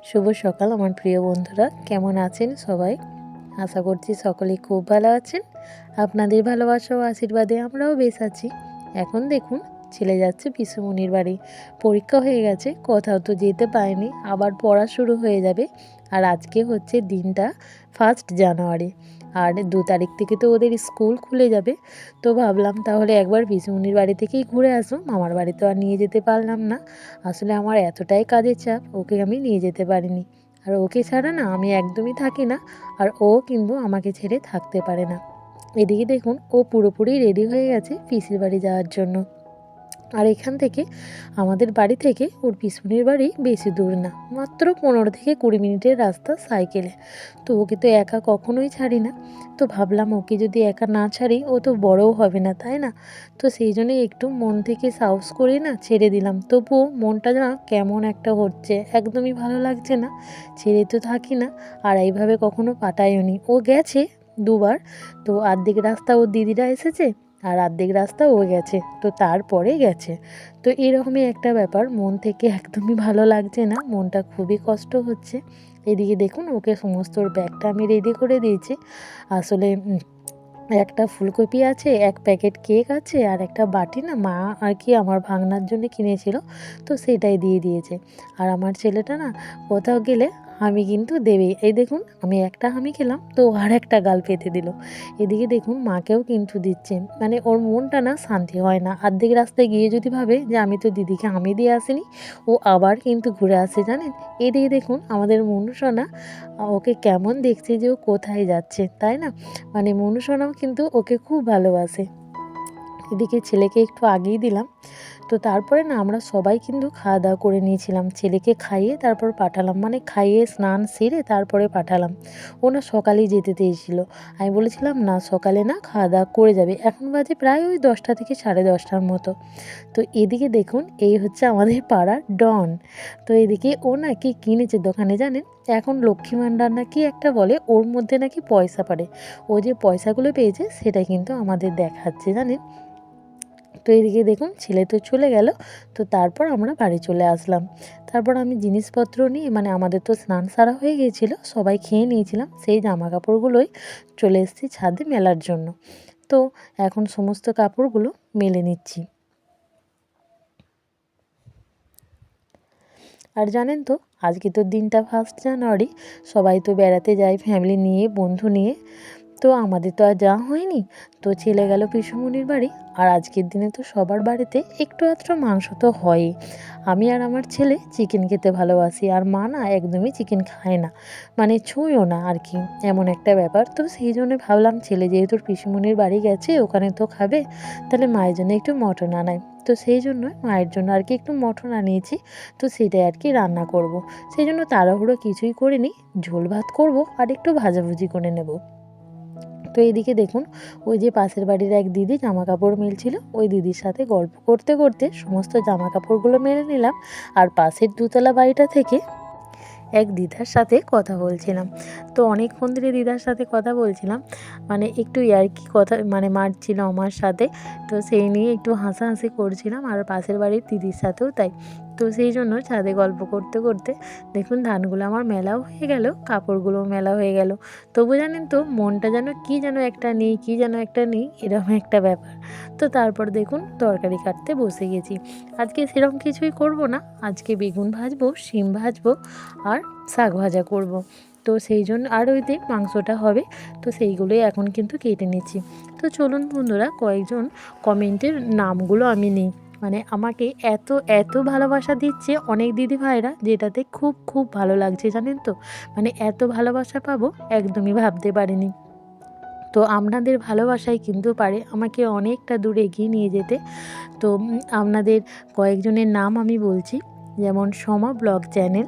শুভ সকাল আমার প্রিয় বন্ধুরা, কেমন আছেন সবাই? আশা করছি সকলেই খুব ভালো আছেন। আপনাদের ভালোবাসা ও আশীর্বাদে আমরাও বেশ আছি। এখন দেখুন, ছেলে যাচ্ছে পিসুমণির বাড়ি। পরীক্ষা হয়ে গেছে, কোথাও তো যেতে পারেনি, আবার পড়া শুরু হয়ে যাবে। আর আজকে হচ্ছে দিনটা 1 জানুয়ারি, আর 2 তারিখ থেকে তো ওদের স্কুল খুলে যাবে। তো ভাবলাম তাহলে একবার পিসুমণির বাড়ি থেকেই ঘুরে আসো, মামার বাড়ি তো আর নিয়ে যেতে পারলাম না। আসলে আমার এতটাই কাজের চাপ, ওকে আমি নিয়ে যেতে পারিনি। আর ওকে ছাড়া না আমি একদমই থাকি না, আর ও কিন্তু আমাকে ছেড়ে থাকতে পারে না। এদিকে দেখুন, ও পুরোপুরি রেডি হয়ে গেছে পিসির বাড়ি যাওয়ার জন্য। আর এখান থেকে, আমাদের বাড়ি থেকে ওর পিসুনির বাড়ি বেশি দূর না, মাত্র 15 থেকে 20 মিনিটের রাস্তা সাইকেলে। তো ওকে তো একা কখনোই ছাড়ি না। তো ভাবলাম ওকে যদি একা না ছাড়ি, ও তো বড়ও হবে না, তাই না? তো সেই জন্যই একটু মন থেকে সাহস করে না ছেড়ে দিলাম। তবুও মনটা না কেমন একটা হচ্ছে, একদমই ভালো লাগছে না। ছেড়ে তো থাকি না, আর এইভাবে কখনো পাঠায়ও নি। ও গেছে 2বার। তো অর্ধেক রাস্তা ওর দিদিরা এসেছে, আর অর্ধেক রাস্তা ও গেছে, তো তারপরে গেছে। তো এরকমই একটা ব্যাপার, মন থেকে একদমই ভালো লাগছে না, মনটা খুবই কষ্ট হচ্ছে। এদিকে দেখুন, ওকে সমস্ত ওর ব্যাগটা আমি রেডি করে দিয়েছি। আসলে একটা ফুলকপি আছে, 1 প্যাকেট কেক আছে, আর একটা বাটি না মা আর কি আমার ভাগনার জন্য কিনেছিল, তো সেটাই দিয়ে দিয়েছে। আর আমার ছেলেটা না কোথাও গেলে হামি কিন্তু দেবেই। এই দেখুন, আমি একটা হামি খেলাম, তো আর একটা গাল পেতে দিল। এদিকে দেখুন, মাকেও কিন্তু দিচ্ছে। মানে ওর মনটা না শান্তি হয় না। অর্ধেক রাস্তায় গিয়ে যদি ভাবে যে আমি তো দিদিকে হামি দিয়ে আসিনি, ও আবার কিন্তু ঘুরে আসে, জানেন? এদিকে দেখুন, আমাদের মনুষনা ওকে কেমন দেখছে যে ও কোথায় যাচ্ছে, তাই না? মানে মনুষনাও কিন্তু ওকে খুব ভালোবাসে। এদিকে ছেলেকে একটু আগেই দিলাম। তো তারপরে না আমরা সবাই কিন্তু খাওয়া দাওয়া করে নিয়েছিলাম। ছেলেকে খাইয়ে তারপর পাঠালাম, মানে খাইয়ে স্নান সেরে তারপরে পাঠালাম। ও না সকালেই যেতে চেয়েছিল। আমি বলেছিলাম না, সকালে না, খাওয়া দাওয়া করে যাবে। এখন বাজে প্রায় ওই 10টা থেকে 10:30টার মতো। তো এদিকে দেখুন, এই হচ্ছে আমাদের পাড়ার ডন। তো এদিকে ও না কি কিনেছে দোকানে জানেন? এখন লক্ষ্মী ভাণ্ডার না কি একটা বলে, ওর মধ্যে নাকি পয়সা পারে। ও যে পয়সাগুলো পেয়েছে সেটা কিন্তু আমাদের দেখাচ্ছে, জানেন? তো এদিকে দেখুন, ছেলে তো চলে গেল। তো তারপর আমরা বাড়ি চলে আসলাম। তারপর আমি জিনিসপত্র নিয়ে, মানে আমাদের তো স্নান সারা হয়ে গিয়েছিল, সবাই খেয়ে নিয়েছিলাম, সেই জামা কাপড়গুলোই চলে এসেছি ছাদে মেলার জন্য। তো এখন সমস্ত কাপড়গুলো মেলে নিচ্ছি। আর জানেন তো, আজকে তো দিনটা 1 জানুয়ারি, সবাই তো বেড়াতে যায় ফ্যামিলি নিয়ে, বন্ধু নিয়ে। তো আমাদের তো আর যাওয়া হয়নি। তো ছেলে গেল পিসুমণির বাড়ি। আর আজকের দিনে তো সবার বাড়িতে একটু আধটু মাংস তো হয়ই। আমি আর আমার ছেলে চিকেন খেতে ভালোবাসি, আর মা না একদমই চিকেন খায় না, মানে ছুঁয়ও না আর কি, এমন একটা ব্যাপার। তো সেই জন্য ভাবলাম, ছেলে যেহেতু পিসুমণির বাড়ি গেছে, ওখানে তো খাবে, তাহলে মায়ের জন্য একটু মটন আনাই। তো সেই জন্য মায়ের জন্য আর কি একটু মটন আনিয়েছি। তো সেটাই আর কি রান্না করব। সেই জন্য তাড়াহুড়ো কিছুই করিনি, ঝোল ভাত করব আর একটু ভাজাভুজি করে নেব। তো এইদিকে দেখুন, ওই যে পাশের বাড়ির এক দিদি জামা কাপড় মেলছিল, ওই দিদির সাথে গল্প করতে করতে সমস্ত জামা কাপড়গুলো মেলে নিলাম। আর পাশের 2তলা বাড়িটা থেকে এক দিদার সাথে কথা বলছিলাম। তো অনেকক্ষণ ধরে দিদার সাথে কথা বলছিলাম, মানে একটু ইয়ার্কি কথা মানে মারছিল আমার সাথে। তো সেই নিয়ে একটু হাসাহাসি করছিলাম, আর পাশের বাড়ির দিদির সাথেও তাই। তো সেই জন্য ছাদে গল্প করতে করতে দেখুন, ধানগুলো আমার মেলাও হয়ে গেল, কাপড়গুলোও মেলা হয়ে গেল। তবু জানেন তো, মনটা যেন কী যেন একটা নেই, কী যেন একটা নেই, এরকম একটা ব্যাপার। তো তারপর দেখুন, তরকারি কাটতে বসে গেছি। আজকে সেরকম কিছুই করব না, আজকে বেগুন ভাজবো, শিম ভাজবো, আর শাক ভাজা করব। তো সেই জন্য, আর ওইতে মাংসটা হবে, তো সেইগুলোই এখন কিন্তু কেটে নিচ্ছি। তো চলুন বন্ধুরা, কয়েকজন কমেন্টের নামগুলো আমি নিই। মানে আমাকে এত এত ভালোবাসা দিচ্ছে অনেক দিদি ভাইরা, যেটাতে খুব খুব ভালো লাগছে, জানেন তো? মানে এত ভালোবাসা পাবো একদমই ভাবতে পারিনি। তো আপনাদের ভালোবাসাই কিন্তু পারে আমাকে অনেকটা দূর এগিয়ে নিয়ে যেতে। তো আপনাদের কয়েকজনের নাম আমি বলছি, যেমন সমা blog channel,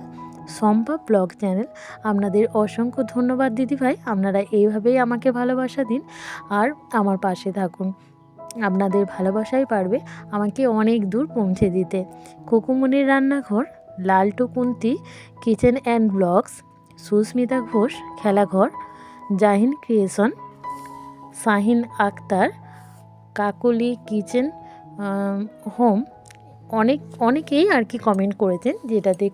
Shampa blog channel. আপনাদের অসংখ্য ধন্যবাদ দিদিভাই, আপনারা এইভাবেই আমাকে ভালোবাসা দিন, আর আমার পাশে থাকুন। আপনাদের ভালোবাসাই পারবে আমাকে অনেক দূর পৌঁছে দিতে। কুকুমনির রান্নাঘর, Laltu Kunti kitchen and blogs, Susmita Ghosh খেলাঘর, Jahin creation, Shahin Akter, Kakoli kitchen home, অনেকেই আর কি কমেন্ট করেছেন, যেটাতে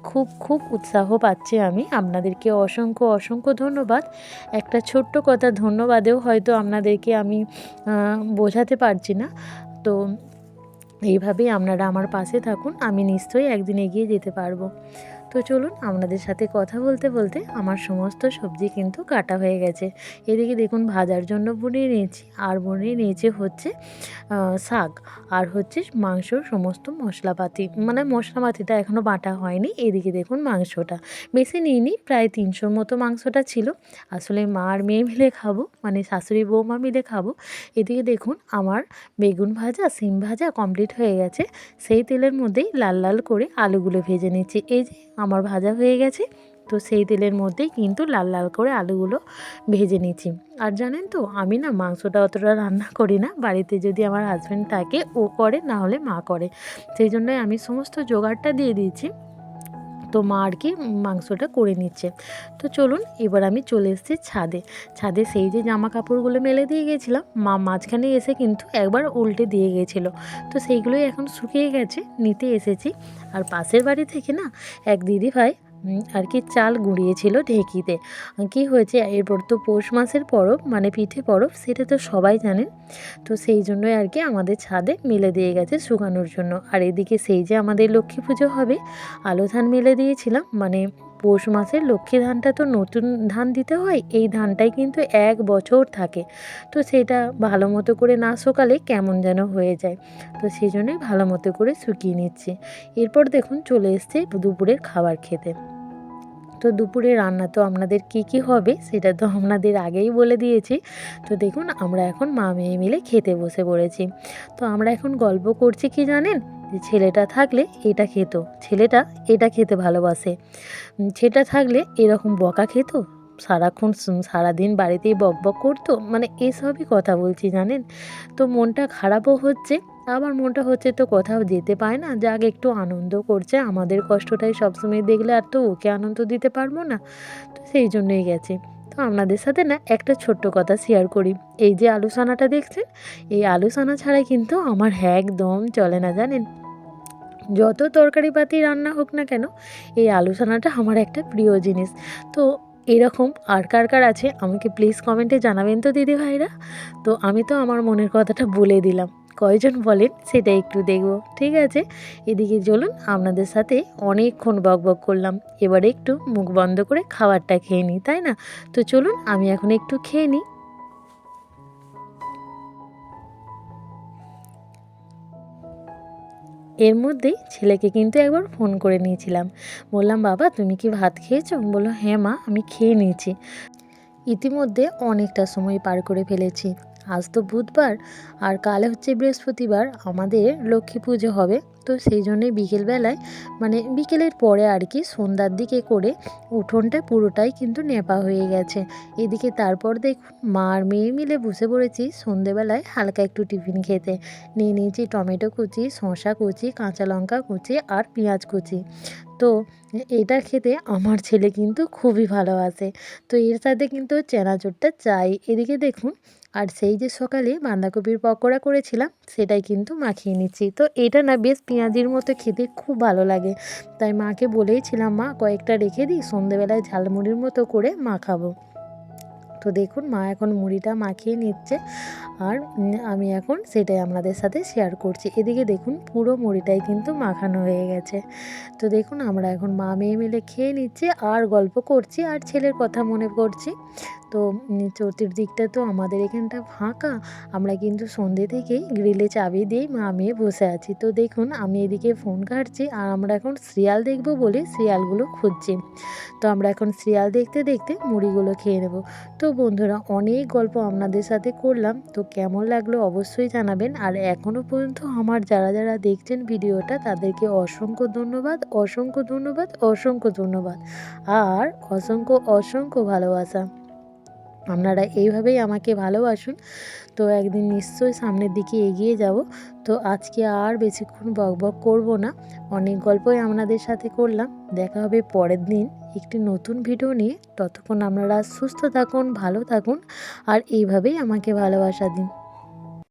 খুব উৎসাহ পাচ্ছি আমি। আপনাদেরকে অসংখ্য ধন্যবাদ। একটা ছোট্ট কথা ধন্যবাদেও হয়তো আপনাদেরকে আমি বোঝাতে পারছি না। তো এইভাবেই আপনারা আমার পাশে থাকুন, আমি নিশ্চয়ই একদিন এগিয়ে যেতে পারবো। তো চলুন, আপনাদের সাথে কথা বলতে বলতে আমার সমস্ত সবজি কিন্তু কাটা হয়ে গেছে। এদিকে দেখুন ভাজার জন্য বনিয়ে নিয়েছি, আর বনিয়ে নিয়েছি হচ্ছে শাক, আর হচ্ছে মাংসর সমস্ত মশলাপাতি, মানে মশলাপাতিটা এখনও বাটা হয়নি। এদিকে দেখুন মাংসটা বেশি নিইনি, প্রায় 300 মতো মাংসটা ছিল। আসলে মা আর মেয়ে মিলে খাবো, মানে শাশুড়ি বৌমা মিলে খাবো। এদিকে দেখুন আমার বেগুন ভাজা সিম ভাজা কমপ্লিট হয়ে গেছে। সেই তেলের মধ্যেই লাল লাল করে আলুগুলো ভেজে নিচ্ছি। এই যে আমার ভাজা হয়ে গেছে, তো সেই তেলের মধ্যেই কিন্তু লাল লাল করে আলুগুলো ভেজে নিচ্ছি। আর জানেন তো, আমি না মাংসটা অতটা রান্না করি না, বাড়িতে যদি আমার হাজব্যান্ড থাকে ও করে, না হলে মা করে। সেই জন্যই আমি সমস্ত জোগাড়টা দিয়ে দিয়েছি, তো মা আর কি মাংসটা করে নিচ্ছে। তো চলুন, এবার আমি চলে এসেছি ছাদে সেই যে জামা কাপড়গুলো মেলে দিয়ে গেছিলাম, মা মাঝখানে এসে কিন্তু একবার উল্টে দিয়ে গেছিলো, তো সেইগুলোই এখন শুকিয়ে গেছে, নিতে এসেছি। আর পাশের বাড়ি থেকে না এক দিদিভাই আর কি চাল গুঁড়িয়েছিল ঢেঁকিতে। কি হয়েছে, এরপর তো পৌষ মাসের পরব, মানে পিঠে পরব, সেটা তো সবাই জানেন। তো সেই জন্যই আর কি আমাদের ছাদে মেলে দিয়ে গেছে শুকানোর জন্য। আর এদিকে সেই যে আমাদের লক্ষ্মী পুজো হবে, আলো ধান মেলে দিয়েছিলাম, মানে পৌষ মাসের লক্ষ্মী ধানটা তো নতুন ধান দিতে হয়, এই ধানটাই কিন্তু 1 বছর থাকে। তো সেটা ভালো মতো করে না শুকালে কেমন যেন হয়ে যায়, তো সেই জন্যই ভালো মতো করে শুকিয়ে নিচ্ছি। এরপর দেখুন চলে এসছে দুপুরের খাবার খেতে। তো দুপুরে রান্না তো আপনাদের কি হবে সেটা তো আপনাদের আগেই বলে দিয়েছি। তো দেখুন আমরা এখন মা মেয়ে মিলে খেতে বসে পড়েছি। তো আমরা এখন গল্প করছি কি জানেন, যে ছেলেটা থাকলে এটা খেত, ছেলেটা এটা খেতে ভালোবাসে, ছেলেটা থাকলে এরকম বকা খেত, সারাক্ষণ সারাদিন বাড়িতেই বকবক করতো, মানে এসবই কথা বলছি জানেন। তো মনটা খারাপও হচ্ছে, আবার মনটা হচ্ছে তো কোথাও যেতে পায় না, যাক একটু আনন্দ করছে, আমাদের কষ্টটাই সবসময় দেখলে আর তো ওকে আনন্দ দিতে পারবো না, তো সেই জন্যই গেছে। তো আপনাদের সাথে না একটা ছোট্ট কথা শেয়ার করি। এই যে আলু সানাটা দেখছেন, এই আলু সানা ছাড়াই কিন্তু আমার একদম চলে না জানেন। যত তরকারি পাতি রান্না হোক না কেন, এই আলু সানাটা আমার একটা প্রিয় জিনিস। তো এরকম আর কার কার আছে আমাকে প্লিজ কমেন্টে জানাবেন তো দিদি ভাইরা। তো আমি তো আমার মনের কথাটা বলে দিলাম, কয়জন বলেন সেটা একটু দেখব, ঠিক আছে। এদিকে চলুন, আপনাদের সাথে অনেকক্ষণ বকবক করলাম, এবারে একটু মুখ বন্ধ করে খাবারটা খেয়ে নিই, তাই না? তো চলুন আমি এখন একটু খেয়ে নিই। এর মধ্যেই ছেলেকে কিন্তু একবার ফোন করে নিয়েছিলাম, বললাম বাবা তুমি কি ভাত খেয়েছো? বললো হ্যাঁ মা আমি খেয়ে নিয়েছি। ইতিমধ্যে অনেকটা সময় পার করে ফেলেছি। আজ তো বুধবার, আর কাল হচ্ছে বৃহস্পতিবার, আমাদের লক্ষ্মী পুজো হবে। তো সেই জন্যে বিকেলবেলায়, মানে বিকেলের পরে আর কি সন্ধ্যার দিকে করে উঠোনটা পুরোটাই কিন্তু নেপা হয়ে গেছে। এদিকে তারপর দেখুন মা আর মেয়ে মিলে বসে পড়েছি সন্ধেবেলায় হালকা একটু টিফিন খেতে। নিয়ে নিয়েছি টমেটো কুচি, শসা কুচি, কাঁচা লঙ্কা কুচি আর পেঁয়াজ কুচি। তো এটা খেতে আমার ছেলে কিন্তু খুবই ভালোবাসে। তো এর সাথে কিন্তু চানাচুরটা চাই। এদিকে দেখুন, আর সেই যে সকালে বাঁধাকপির পকোড়া করেছিলাম সেটাই কিন্তু মাখিয়ে নিচ্ছি। তো এটা না বেশ পেঁয়াজির মতো খেতে খুব ভালো লাগে, তাই মাকে বলেইছিলাম মা কয়েকটা রেখে দিই, সন্ধেবেলায় ঝালমুড়ির মতো করে মাখাবো। তো দেখুন মা এখন মুড়িটা মাখিয়ে নিচ্ছে, আর আমি এখন সেটাই আপনাদের সাথে শেয়ার করছি। এদিকে দেখুন পুরো মুড়িটাই কিন্তু মাখানো হয়ে গেছে। তো দেখুন আমরা এখন মা মেয়ে মিলে খেয়ে নিচ্ছি আর গল্প করছি, আর ছেলের কথা মনে করছি। তো চতুর্দিকটা তো আমাদের এখানটা ফাঁকা, আমরা কিন্তু সন্ধ্যে থেকেই গ্রিলে চাবি দিয়েই মা মেয়ে বসে আছি। তো দেখুন আমি এদিকে ফোন ঘাঁটছি, আর আমরা এখন সিরিয়াল দেখবো বলে সিরিয়ালগুলো খুঁজছি। তো আমরা এখন সিরিয়াল দেখতে দেখতে মুড়িগুলো খেয়ে নেব। তো বন্ধুরা অনেক গল্প আপনাদের সাথে করলাম, তো কেমন লাগলো অবশ্যই জানাবেন। আর এখনও পর্যন্ত আমার যারা যারা দেখছেন ভিডিওটা তাদেরকে অসংখ্য ধন্যবাদ, অসংখ্য ধন্যবাদ, অসংখ্য ধন্যবাদ, আর অসংখ্য ভালোবাসা। আপনারা এইভাবেই আমাকে ভালোবাসুন, তো একদিন নিশ্চয়ই সামনের দিকে এগিয়ে যাব। তো আজকে আর বেশিক্ষণ বকবক করব না, অনেক গল্পই আপনাদের সাথে করলাম। দেখা হবে পরের দিন একটি নতুন ভিডিও নিয়ে। ততক্ষণ আপনারা সুস্থ থাকুন, ভালো থাকুন, আর এইভাবেই আমাকে ভালোবাসা দিন।